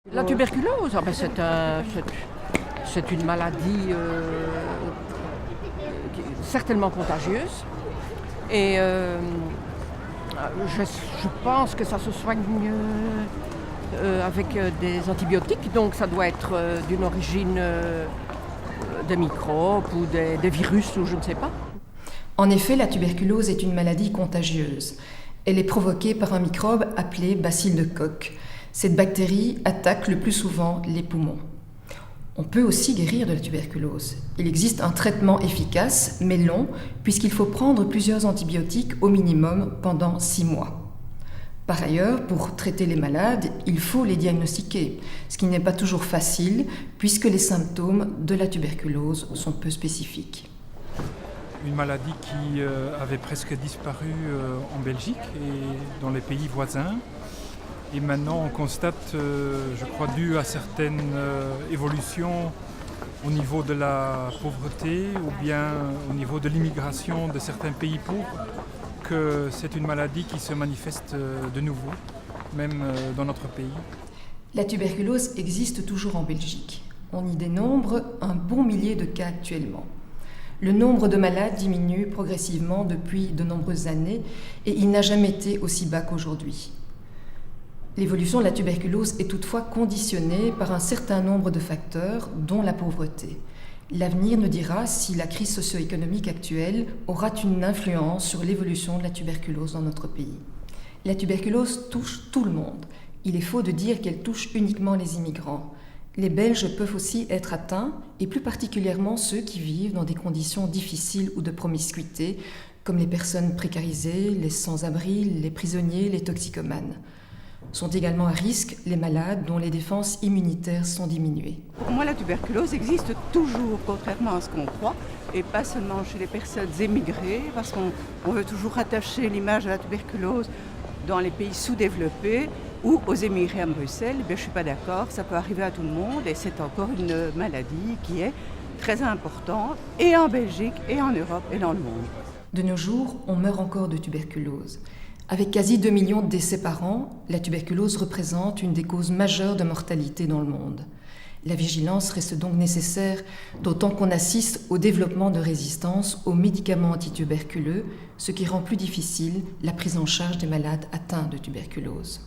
La tuberculose, c'est une maladie certainement contagieuse et je pense que ça se soigne avec des antibiotiques, donc ça doit être d'une origine des microbes ou des virus ou je ne sais pas. En effet, la tuberculose est une maladie contagieuse. Elle est provoquée par un microbe appelé bacille de Koch. Cette bactérie attaque le plus souvent les poumons. On peut aussi guérir de la tuberculose. Il existe un traitement efficace, mais long, puisqu'il faut prendre plusieurs antibiotiques au minimum pendant 6 mois. Par ailleurs, pour traiter les malades, il faut les diagnostiquer, ce qui n'est pas toujours facile, puisque les symptômes de la tuberculose sont peu spécifiques. Une maladie qui avait presque disparu en Belgique et dans les pays voisins. Et maintenant, on constate, je crois, dû à certaines évolutions au niveau de la pauvreté ou bien au niveau de l'immigration de certains pays pauvres, que c'est une maladie qui se manifeste de nouveau, même dans notre pays. La tuberculose existe toujours en Belgique. On y dénombre un bon millier de cas actuellement. Le nombre de malades diminue progressivement depuis de nombreuses années et il n'a jamais été aussi bas qu'aujourd'hui. L'évolution de la tuberculose est toutefois conditionnée par un certain nombre de facteurs, dont la pauvreté. L'avenir nous dira si la crise socio-économique actuelle aura une influence sur l'évolution de la tuberculose dans notre pays. La tuberculose touche tout le monde. Il est faux de dire qu'elle touche uniquement les immigrants. Les Belges peuvent aussi être atteints, et plus particulièrement ceux qui vivent dans des conditions difficiles ou de promiscuité, comme les personnes précarisées, les sans-abri, les prisonniers, les toxicomanes. Sont également à risque les malades dont les défenses immunitaires sont diminuées. Pour moi, la tuberculose existe toujours, contrairement à ce qu'on croit, et pas seulement chez les personnes émigrées, parce qu'on veut toujours rattacher l'image de la tuberculose dans les pays sous-développés ou aux émigrés à Bruxelles. Je ne suis pas d'accord, ça peut arriver à tout le monde, et c'est encore une maladie qui est très importante, et en Belgique, et en Europe, et dans le monde. De nos jours, on meurt encore de tuberculose. Avec quasi 2 millions de décès par an, la tuberculose représente une des causes majeures de mortalité dans le monde. La vigilance reste donc nécessaire, d'autant qu'on assiste au développement de résistance aux médicaments antituberculeux, ce qui rend plus difficile la prise en charge des malades atteints de tuberculose.